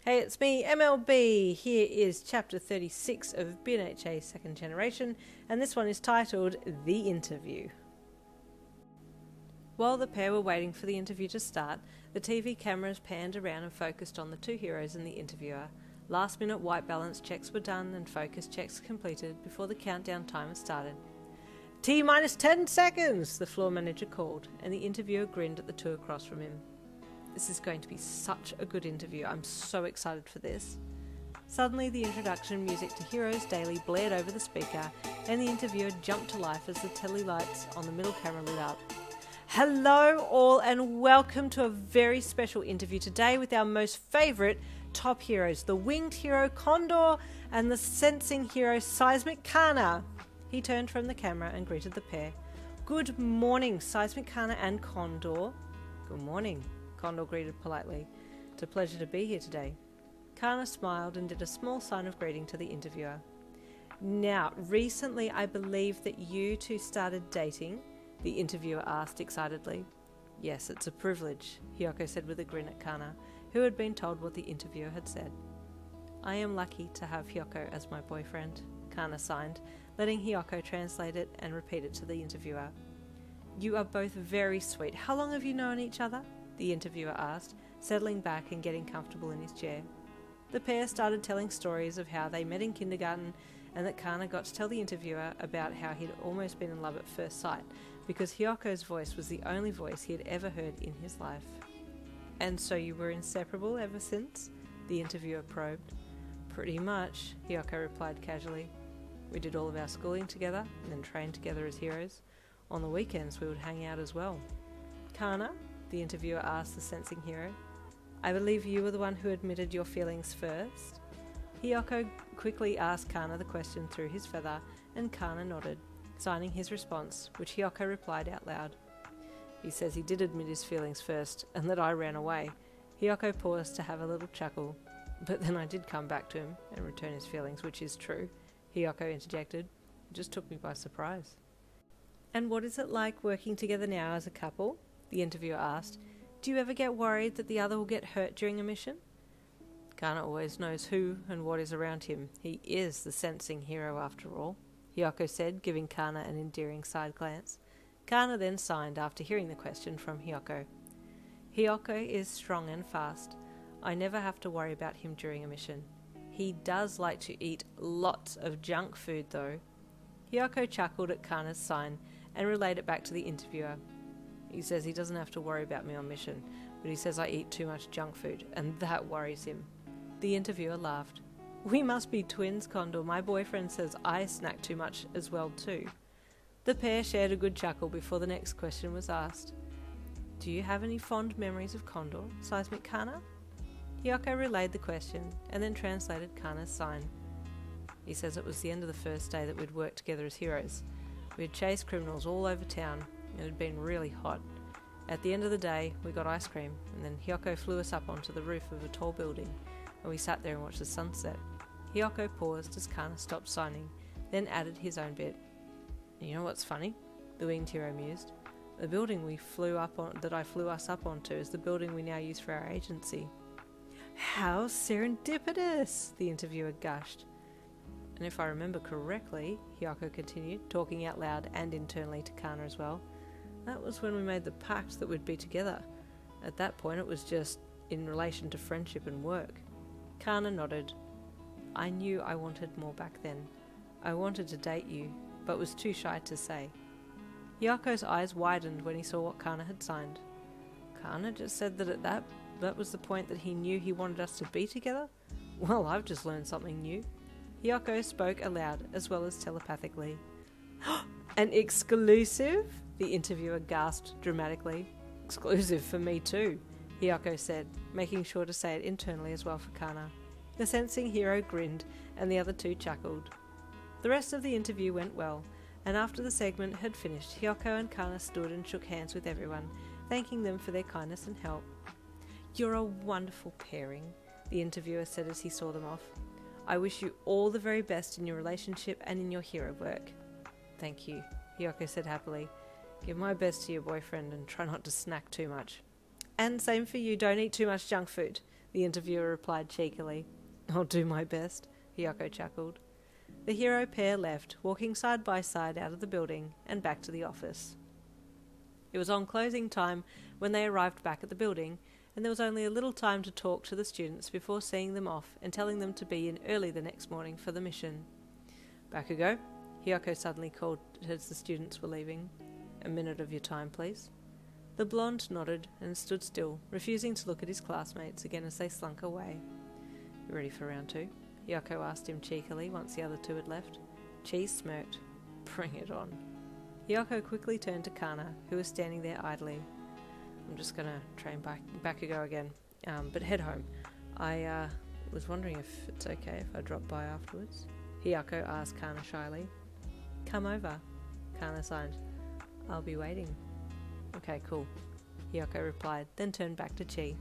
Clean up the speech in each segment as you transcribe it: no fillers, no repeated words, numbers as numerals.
Hey, it's me, MLB. Here is chapter 36 of BNHA Second Generation, and this one is titled The Interview. While the pair were waiting for the interview to start, the TV cameras panned around and focused on the two heroes and the interviewer. Last-minute white balance checks were done and focus checks completed before the countdown timer started. T-minus 10 seconds, the floor manager called, and the interviewer grinned at the two across from him. This is going to be such a good interview. I'm so excited for this. Suddenly, the introduction music to Heroes Daily blared over the speaker, and the interviewer jumped to life as the telly lights on the middle camera lit up. Hello all, and welcome to a very special interview today with our most favourite top heroes, the winged hero Condor and the sensing hero Seismic Kana. He turned from the camera and greeted the pair. Good morning, Seismic Kana and Condor. Good morning, Condor greeted politely. It's a pleasure to be here today. Kana smiled and did a small sign of greeting to the interviewer. Now, recently I believe that you two started dating, the interviewer asked excitedly. Yes, it's a privilege, Hiyoko said with a grin at Kana, who had been told what the interviewer had said. I am lucky to have Hiyoko as my boyfriend, Kana signed, letting Hiyoko translate it and repeat it to the interviewer. You are both very sweet. How long have you known each other? The interviewer asked, settling back and getting comfortable in his chair. The pair started telling stories of how they met in kindergarten and that Kana got to tell the interviewer about how he'd almost been in love at first sight because Hiyoko's voice was the only voice he had ever heard in his life. And so you were inseparable ever since? The interviewer probed. Pretty much, Hiyoko replied casually. We did all of our schooling together and then trained together as heroes. On the weekends we would hang out as well. Kana? The interviewer asked the sensing hero. I believe you were the one who admitted your feelings first? Hiyoko quickly asked Kana the question through his feather, and Kana nodded, signing his response, which Hiyoko replied out loud. He says he did admit his feelings first, and that I ran away. Hiyoko paused to have a little chuckle. But then I did come back to him and return his feelings, which is true, Hiyoko interjected. It just took me by surprise. And what is it like working together now as a couple? The interviewer asked. Do you ever get worried that the other will get hurt during a mission? Kana always knows who and what is around him. He is the sensing hero after all, Hiyoko said, giving Kana an endearing side glance. Kana then signed after hearing the question from Hiyoko. Hiyoko is strong and fast. I never have to worry about him during a mission. He does like to eat lots of junk food though. Hiyoko chuckled at Kana's sign and relayed it back to the interviewer. He says he doesn't have to worry about me on mission, but he says I eat too much junk food, and that worries him. The interviewer laughed. We must be twins, Condor. My boyfriend says I snack too much as well too. The pair shared a good chuckle before the next question was asked. Do you have any fond memories of Condor, Seismic Kana? Hiyoko relayed the question and then translated Kana's sign. He says it was the end of the first day that we'd worked together as heroes. We had chased criminals all over town. It had been really hot. At the end of the day, we got ice cream, and then Hiyoko flew us up onto the roof of a tall building, and we sat there and watched the sunset. Hiyoko paused as Kana stopped signing, then added his own bit. And you know what's funny? The winged hero mused. The building that I flew us up onto is the building we now use for our agency. How serendipitous, the interviewer gushed. And if I remember correctly, Hiyoko continued, talking out loud and internally to Kana as well, that was when we made the pact that we'd be together. At that point it was just in relation to friendship and work. Kana nodded. I knew I wanted more back then. I wanted to date you, but was too shy to say. Hiyoko's eyes widened when he saw what Kana had signed. Kana just said that that was the point that he knew he wanted us to be together? Well, I've just learned something new. Hiyoko spoke aloud as well as telepathically. An exclusive? The interviewer gasped dramatically. Exclusive for me too, Hiyoko said, making sure to say it internally as well for Kana. The sensing hero grinned and the other two chuckled. The rest of the interview went well, and after the segment had finished, Hiyoko and Kana stood and shook hands with everyone, thanking them for their kindness and help. You're a wonderful pairing, the interviewer said as he saw them off. I wish you all the very best in your relationship and in your hero work. Thank you, Hiyoko said happily. Give my best to your boyfriend and try not to snack too much. And same for you, don't eat too much junk food, the interviewer replied cheekily. I'll do my best, Hiyoko chuckled. The hero pair left, walking side by side out of the building and back to the office. It was on closing time when they arrived back at the building, and there was only a little time to talk to the students before seeing them off and telling them to be in early the next morning for the mission. Bakugou, Hiyoko suddenly called as the students were leaving. A minute of your time, please. The blonde nodded and stood still, refusing to look at his classmates again as they slunk away. You ready for round 2? Hiyoko asked him cheekily once the other two had left. Chi smirked. Bring it on. Hiyoko quickly turned to Kana, who was standing there idly. I'm just going to train Bakugou again, but head home. I was wondering if it's okay if I drop by afterwards. Hiyoko asked Kana shyly. Come over, Kana signed. I'll be waiting. Okay, cool, Hiyoko replied, then turned back to Chi.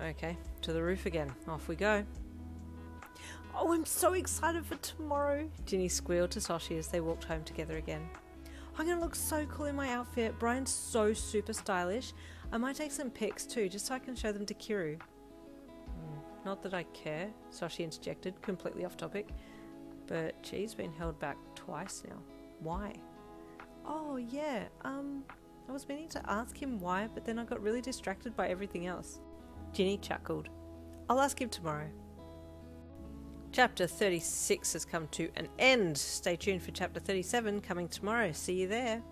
Okay, to the roof again. Off we go. Oh, I'm so excited for tomorrow, Ginny squealed to Soshi as they walked home together again. I'm going to look so cool in my outfit. Brian's so super stylish. I might take some pics too, just so I can show them to Kiru. Not that I care, Soshi interjected, completely off topic. But Chi's been held back twice now. Why? Oh, yeah, I was meaning to ask him why, but then I got really distracted by everything else. Ginny chuckled. I'll ask him tomorrow. Chapter 36 has come to an end. Stay tuned for Chapter 37 coming tomorrow. See you there.